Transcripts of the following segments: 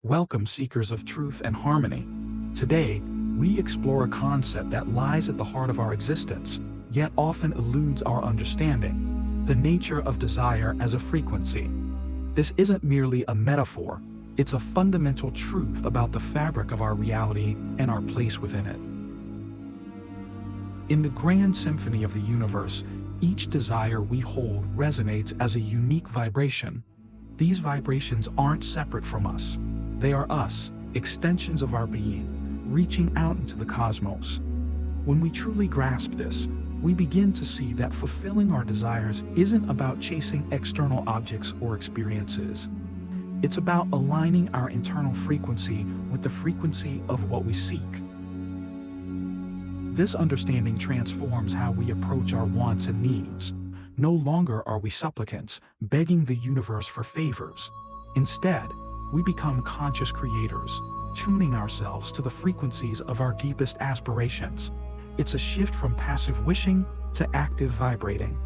Welcome, seekers of truth and harmony. Today, we explore a concept that lies at the heart of our existence, yet often eludes our understanding: the nature of desire as a frequency. This isn't merely a metaphor, it's a fundamental truth about the fabric of our reality and our place within it. In the grand symphony of the universe, each desire we hold resonates as a unique vibration. These vibrations aren't separate from us. They are us, extensions of our being, reaching out into the cosmos. When we truly grasp this, we begin to see that fulfilling our desires isn't about chasing external objects or experiences. It's about aligning our internal frequency with the frequency of what we seek. This understanding transforms how we approach our wants and needs. No longer are we supplicants, begging the universe for favors. Instead, we become conscious creators, tuning ourselves to the frequencies of our deepest aspirations. It's a shift from passive wishing to active vibrating.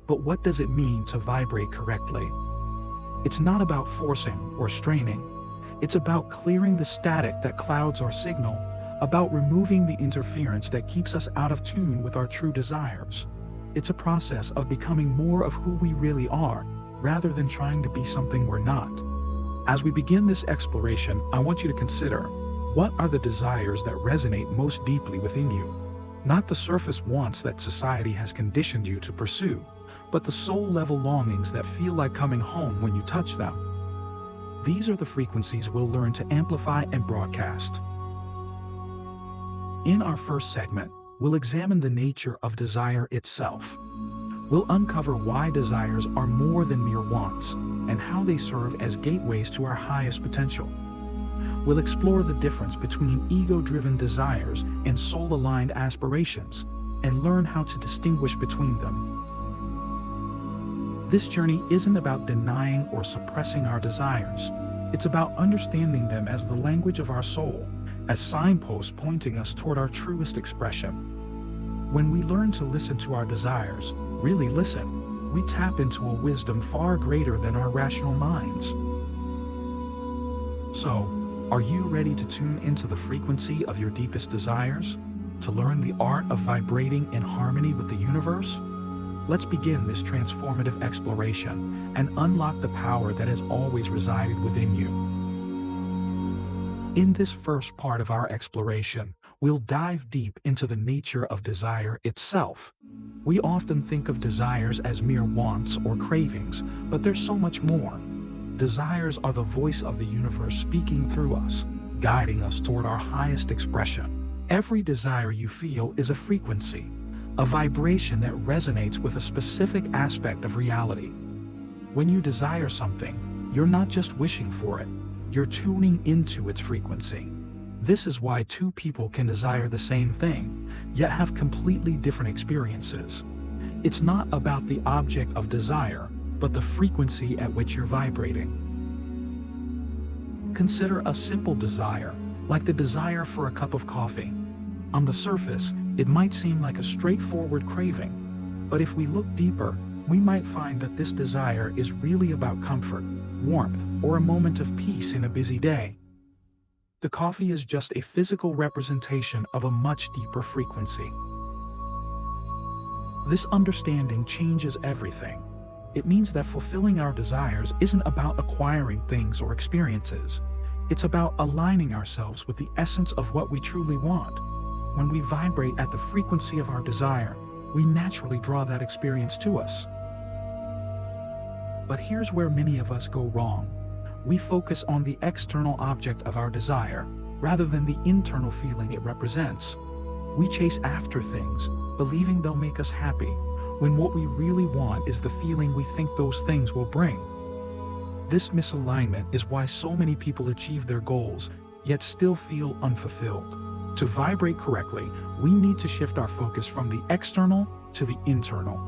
But what does it mean to vibrate correctly? It's not about forcing or straining. It's about clearing the static that clouds our signal, about removing the interference that keeps us out of tune with our true desires. It's a process of becoming more of who we really are, rather than trying to be something we're not. As we begin this exploration, I want you to consider, what are the desires that resonate most deeply within you? Not the surface wants that society has conditioned you to pursue, but the soul-level longings that feel like coming home when you touch them. These are the frequencies we'll learn to amplify and broadcast. In our first segment, we'll examine the nature of desire itself. We'll uncover why desires are more than mere wants, and how they serve as gateways to our highest potential. We'll explore the difference between ego-driven desires and soul-aligned aspirations, and learn how to distinguish between them. This journey isn't about denying or suppressing our desires. It's about understanding them as the language of our soul, as signposts pointing us toward our truest expression. When we learn to listen to our desires, really listen, we tap into a wisdom far greater than our rational minds. So, are you ready to tune into the frequency of your deepest desires? To learn the art of vibrating in harmony with the universe? Let's begin this transformative exploration and unlock the power that has always resided within you. In this first part of our exploration, we'll dive deep into the nature of desire itself. We often think of desires as mere wants or cravings, but there's so much more. Desires are the voice of the universe speaking through us, guiding us toward our highest expression. Every desire you feel is a frequency, a vibration that resonates with a specific aspect of reality. When you desire something, you're not just wishing for it, you're tuning into its frequency. This is why two people can desire the same thing, yet have completely different experiences. It's not about the object of desire, but the frequency at which you're vibrating. Consider a simple desire, like the desire for a cup of coffee. On the surface, it might seem like a straightforward craving, but if we look deeper, we might find that this desire is really about comfort, warmth, or a moment of peace in a busy day. The coffee is just a physical representation of a much deeper frequency. This understanding changes everything. It means that fulfilling our desires isn't about acquiring things or experiences. It's about aligning ourselves with the essence of what we truly want. When we vibrate at the frequency of our desire, we naturally draw that experience to us. But here's where many of us go wrong. We focus on the external object of our desire, rather than the internal feeling it represents. We chase after things, believing they'll make us happy, when what we really want is the feeling we think those things will bring. This misalignment is why so many people achieve their goals, yet still feel unfulfilled. To vibrate correctly, we need to shift our focus from the external to the internal.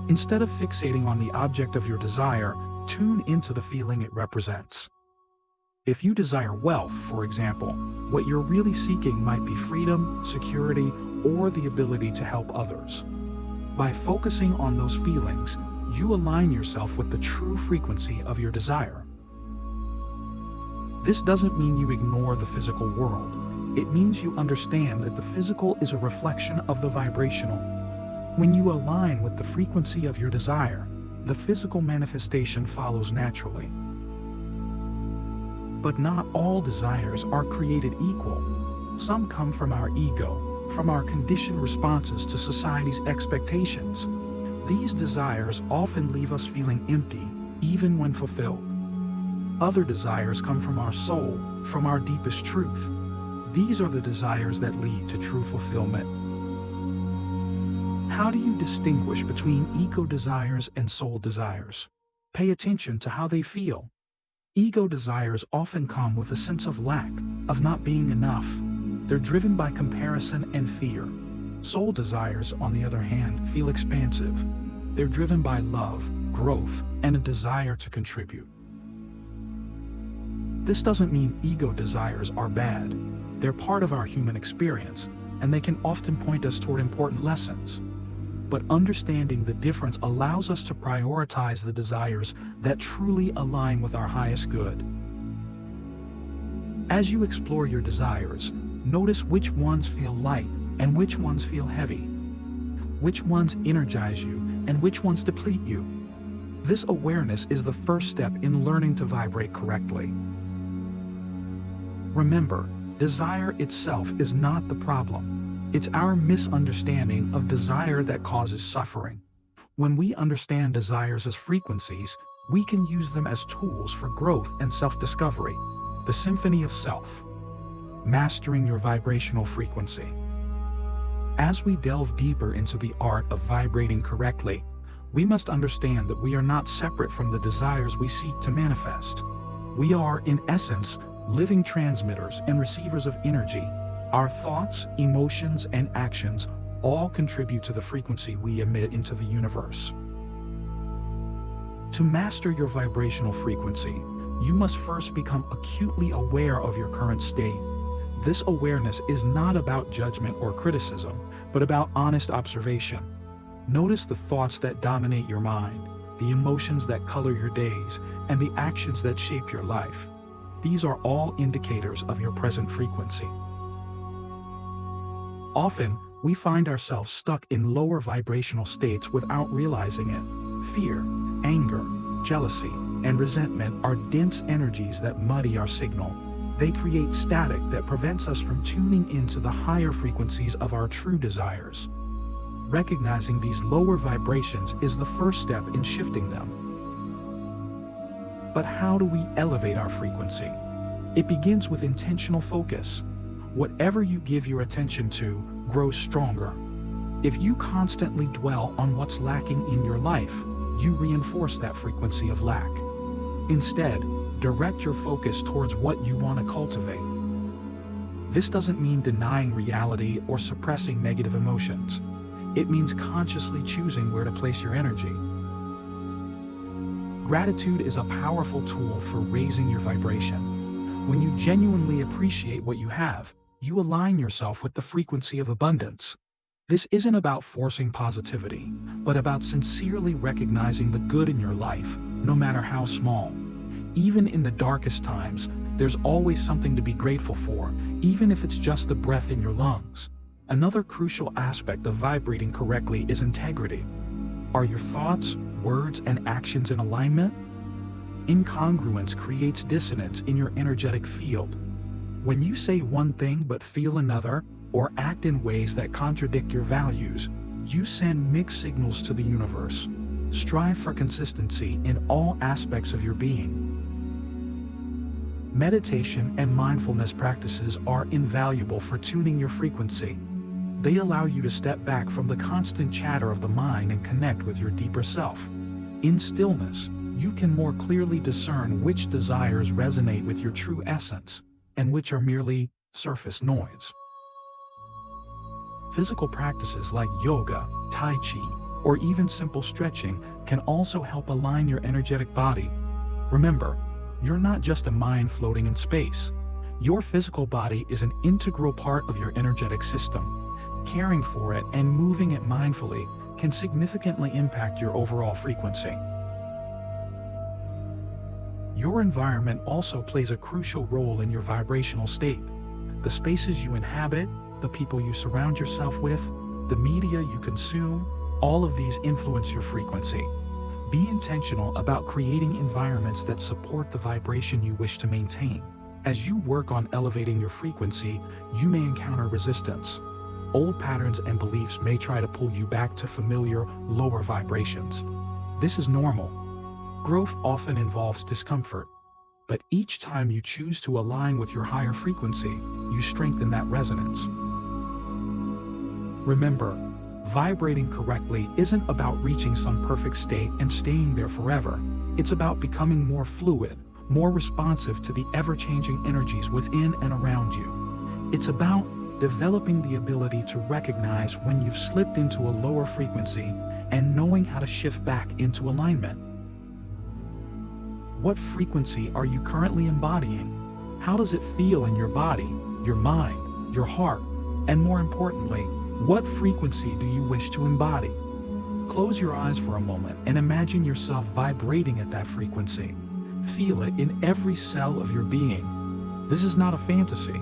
Instead of fixating on the object of your desire, tune into the feeling it represents. If you desire wealth, for example, what you're really seeking might be freedom, security, or the ability to help others. By focusing on those feelings, you align yourself with the true frequency of your desire. This doesn't mean you ignore the physical world. It means you understand that the physical is a reflection of the vibrational. When you align with the frequency of your desire, the physical manifestation follows naturally. But not all desires are created equal. Some come from our ego, from our conditioned responses to society's expectations. These desires often leave us feeling empty, even when fulfilled. Other desires come from our soul, from our deepest truth. These are the desires that lead to true fulfillment. How do you distinguish between ego desires and soul desires? Pay attention to how they feel. Ego desires often come with a sense of lack, of not being enough. They're driven by comparison and fear. Soul desires, on the other hand, feel expansive. They're driven by love, growth, and a desire to contribute. This doesn't mean ego desires are bad. They're part of our human experience, and they can often point us toward important lessons. But understanding the difference allows us to prioritize the desires that truly align with our highest good. As you explore your desires, notice which ones feel light and which ones feel heavy. Which ones energize you and which ones deplete you. This awareness is the first step in learning to vibrate correctly. Remember, desire itself is not the problem. It's our misunderstanding of desire that causes suffering. When we understand desires as frequencies, we can use them as tools for growth and self-discovery. The symphony of self. Mastering your vibrational frequency. As we delve deeper into the art of vibrating correctly, we must understand that we are not separate from the desires we seek to manifest. We are, in essence, living transmitters and receivers of energy. Our thoughts, emotions, and actions all contribute to the frequency we emit into the universe. To master your vibrational frequency, you must first become acutely aware of your current state. This awareness is not about judgment or criticism, but about honest observation. Notice the thoughts that dominate your mind, the emotions that color your days, and the actions that shape your life. These are all indicators of your present frequency. Often, we find ourselves stuck in lower vibrational states without realizing it. Fear, anger, jealousy, and resentment are dense energies that muddy our signal. They create static that prevents us from tuning into the higher frequencies of our true desires. Recognizing these lower vibrations is the first step in shifting them. But how do we elevate our frequency? It begins with intentional focus. Whatever you give your attention to grows stronger. If you constantly dwell on what's lacking in your life, you reinforce that frequency of lack. Instead, direct your focus towards what you want to cultivate. This doesn't mean denying reality or suppressing negative emotions. It means consciously choosing where to place your energy. Gratitude is a powerful tool for raising your vibration. When you genuinely appreciate what you have, you align yourself with the frequency of abundance. This isn't about forcing positivity, but about sincerely recognizing the good in your life, no matter how small. Even in the darkest times, there's always something to be grateful for, even if it's just the breath in your lungs. Another crucial aspect of vibrating correctly is integrity. Are your thoughts, words, and actions in alignment? Incongruence creates dissonance in your energetic field. When you say one thing but feel another, or act in ways that contradict your values, you send mixed signals to the universe. Strive for consistency in all aspects of your being. Meditation and mindfulness practices are invaluable for tuning your frequency. They allow you to step back from the constant chatter of the mind and connect with your deeper self. In stillness, you can more clearly discern which desires resonate with your true essence, and which are merely surface noise. Physical practices like yoga, tai chi, or even simple stretching can also help align your energetic body. Remember, you're not just a mind floating in space. Your physical body is an integral part of your energetic system. Caring for it and moving it mindfully can significantly impact your overall frequency. Your environment also plays a crucial role in your vibrational state. The spaces you inhabit, the people you surround yourself with, the media you consume, all of these influence your frequency. Be intentional about creating environments that support the vibration you wish to maintain. As you work on elevating your frequency, you may encounter resistance. Old patterns and beliefs may try to pull you back to familiar, lower vibrations. This is normal. Growth often involves discomfort, but each time you choose to align with your higher frequency, you strengthen that resonance. Remember, vibrating correctly isn't about reaching some perfect state and staying there forever. It's about becoming more fluid, more responsive to the ever-changing energies within and around you. It's about developing the ability to recognize when you've slipped into a lower frequency and knowing how to shift back into alignment. What frequency are you currently embodying? How does it feel in your body, your mind, your heart? And more importantly, what frequency do you wish to embody? Close your eyes for a moment and imagine yourself vibrating at that frequency. Feel it in every cell of your being. This is not a fantasy.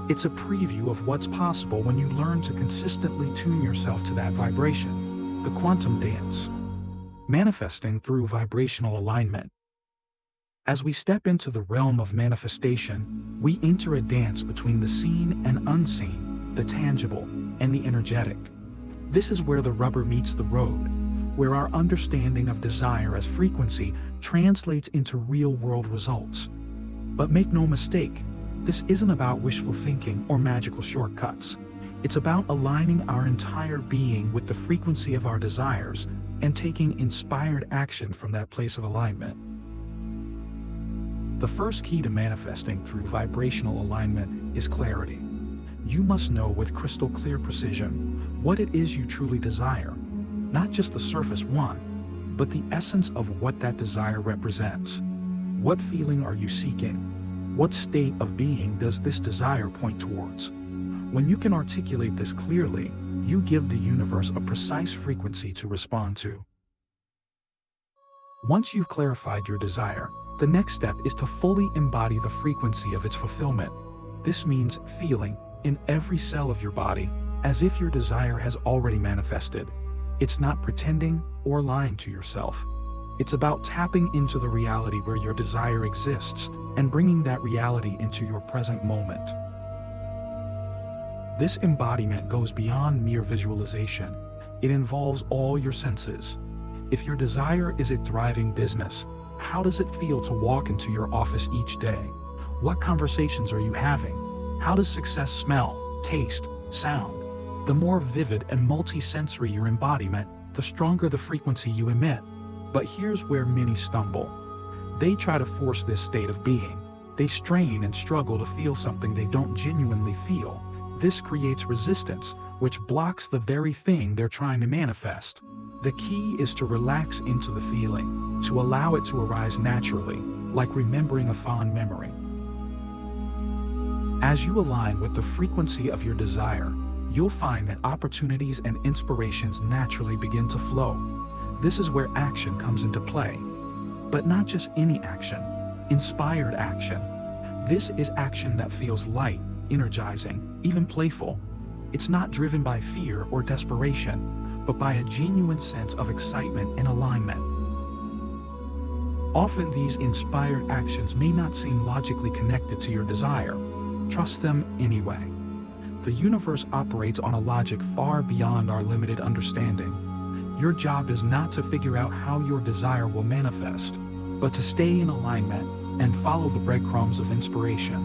It's a preview of what's possible when you learn to consistently tune yourself to that vibration. The quantum dance. Manifesting through vibrational alignment. As we step into the realm of manifestation, we enter a dance between the seen and unseen, the tangible and the energetic. This is where the rubber meets the road, where our understanding of desire as frequency translates into real-world results. But make no mistake, this isn't about wishful thinking or magical shortcuts. It's about aligning our entire being with the frequency of our desires and taking inspired action from that place of alignment. The first key to manifesting through vibrational alignment is clarity. You must know with crystal clear precision what it is you truly desire, not just the surface one, but the essence of what that desire represents. What feeling are you seeking? What state of being does this desire point towards? When you can articulate this clearly, you give the universe a precise frequency to respond to. Once you've clarified your desire, the next step is to fully embody the frequency of its fulfillment. This means feeling, in every cell of your body, as if your desire has already manifested. It's not pretending or lying to yourself. It's about tapping into the reality where your desire exists and bringing that reality into your present moment. This embodiment goes beyond mere visualization. It involves all your senses. If your desire is a thriving business, how does it feel to walk into your office each day? What conversations are you having? How does success smell, taste, sound? The more vivid and multi-sensory your embodiment, the stronger the frequency you emit. But here's where many stumble. They try to force this state of being. They strain and struggle to feel something they don't genuinely feel. This creates resistance, which blocks the very thing they're trying to manifest. The key is to relax into the feeling, to allow it to arise naturally, like remembering a fond memory. As you align with the frequency of your desire, you'll find that opportunities and inspirations naturally begin to flow. This is where action comes into play. But not just any action, inspired action. This is action that feels light, energizing, even playful. It's not driven by fear or desperation, but by a genuine sense of excitement and alignment. Often these inspired actions may not seem logically connected to your desire. Trust them anyway. The universe operates on a logic far beyond our limited understanding. Your job is not to figure out how your desire will manifest, but to stay in alignment and follow the breadcrumbs of inspiration.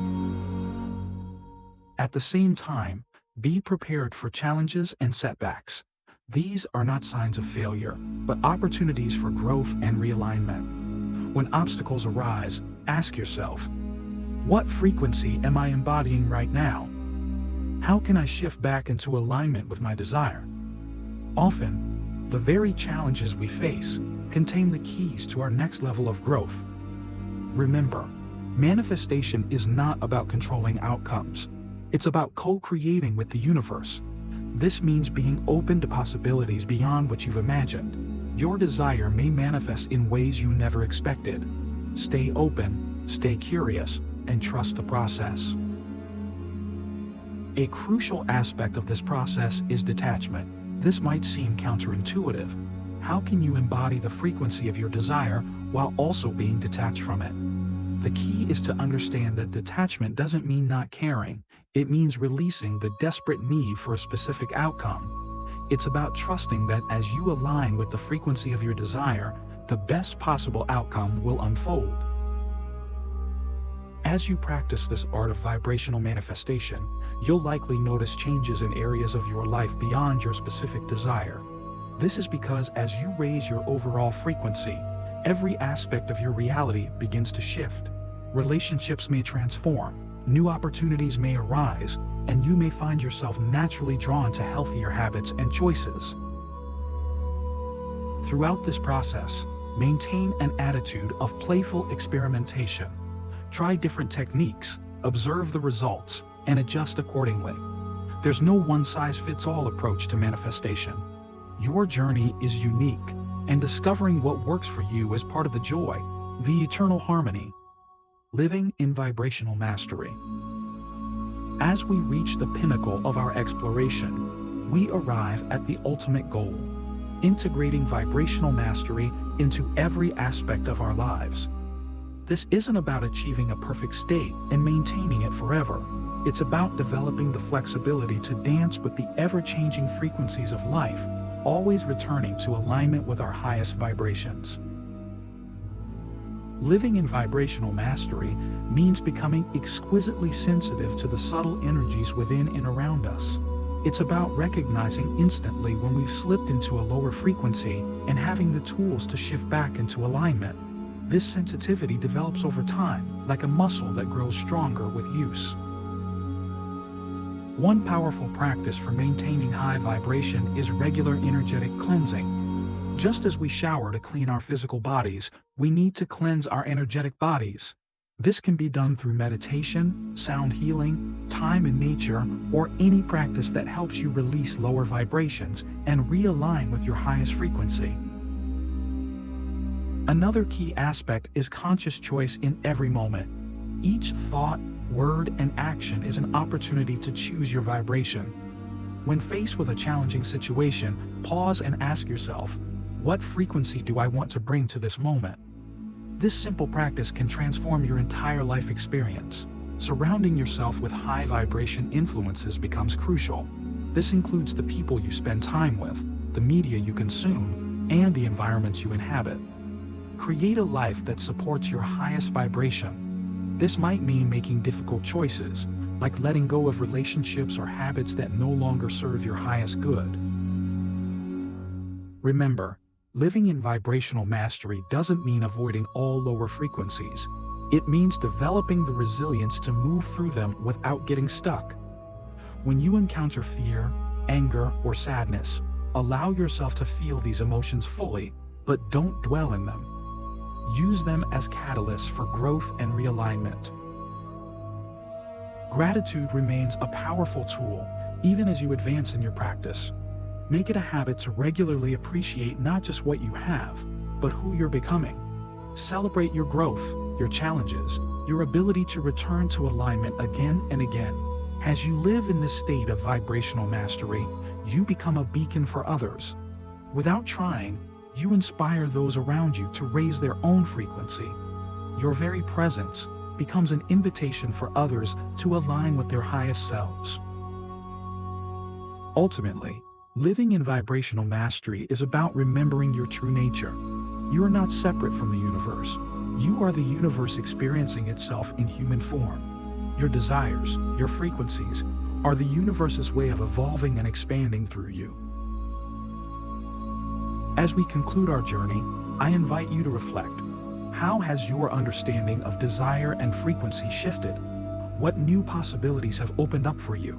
At the same time, be prepared for challenges and setbacks. These are not signs of failure, but opportunities for growth and realignment. When obstacles arise, ask yourself, what frequency am I embodying right now? How can I shift back into alignment with my desire? Often, the very challenges we face contain the keys to our next level of growth. Remember, manifestation is not about controlling outcomes. It's about co-creating with the universe. This means being open to possibilities beyond what you've imagined. Your desire may manifest in ways you never expected. Stay open, stay curious, and trust the process. A crucial aspect of this process is detachment. This might seem counterintuitive. How can you embody the frequency of your desire while also being detached from it? The key is to understand that detachment doesn't mean not caring. It means releasing the desperate need for a specific outcome. It's about trusting that as you align with the frequency of your desire, the best possible outcome will unfold. As you practice this art of vibrational manifestation, you'll likely notice changes in areas of your life beyond your specific desire. This is because as you raise your overall frequency, every aspect of your reality begins to shift. Relationships may transform, new opportunities may arise, and you may find yourself naturally drawn to healthier habits and choices. Throughout this process, maintain an attitude of playful experimentation. Try different techniques, observe the results, and adjust accordingly. There's no one-size-fits-all approach to manifestation. Your journey is unique, and discovering what works for you is part of the joy, the eternal harmony. Living in vibrational mastery. As we reach the pinnacle of our exploration, we arrive at the ultimate goal, integrating vibrational mastery into every aspect of our lives. This isn't about achieving a perfect state and maintaining it forever. It's about developing the flexibility to dance with the ever-changing frequencies of life, always returning to alignment with our highest vibrations. Living in vibrational mastery means becoming exquisitely sensitive to the subtle energies within and around us. It's about recognizing instantly when we've slipped into a lower frequency and having the tools to shift back into alignment. This sensitivity develops over time, like a muscle that grows stronger with use. One powerful practice for maintaining high vibration is regular energetic cleansing. Just as we shower to clean our physical bodies, we need to cleanse our energetic bodies. This can be done through meditation, sound healing, time in nature, or any practice that helps you release lower vibrations and realign with your highest frequency. Another key aspect is conscious choice in every moment. Each thought, word, and action is an opportunity to choose your vibration. When faced with a challenging situation, pause and ask yourself, what frequency do I want to bring to this moment? This simple practice can transform your entire life experience. Surrounding yourself with high vibration influences becomes crucial. This includes the people you spend time with, the media you consume, and the environments you inhabit. Create a life that supports your highest vibration. This might mean making difficult choices, like letting go of relationships or habits that no longer serve your highest good. Remember, living in vibrational mastery doesn't mean avoiding all lower frequencies. It means developing the resilience to move through them without getting stuck. When you encounter fear, anger, or sadness, allow yourself to feel these emotions fully, but don't dwell in them. Use them as catalysts for growth and realignment. Gratitude remains a powerful tool, even as you advance in your practice. Make it a habit to regularly appreciate not just what you have, but who you're becoming. Celebrate your growth, your challenges, your ability to return to alignment again and again. As you live in this state of vibrational mastery, you become a beacon for others. Without trying, you inspire those around you to raise their own frequency. Your very presence becomes an invitation for others to align with their highest selves. Ultimately, living in vibrational mastery is about remembering your true nature. You are not separate from the universe. You are the universe experiencing itself in human form. Your desires, your frequencies, are the universe's way of evolving and expanding through you. As we conclude our journey, I invite you to reflect. How has your understanding of desire and frequency shifted? What new possibilities have opened up for you?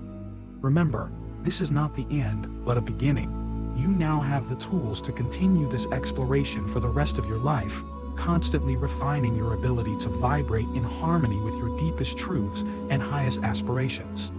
Remember, this is not the end, but a beginning. You now have the tools to continue this exploration for the rest of your life, constantly refining your ability to vibrate in harmony with your deepest truths and highest aspirations.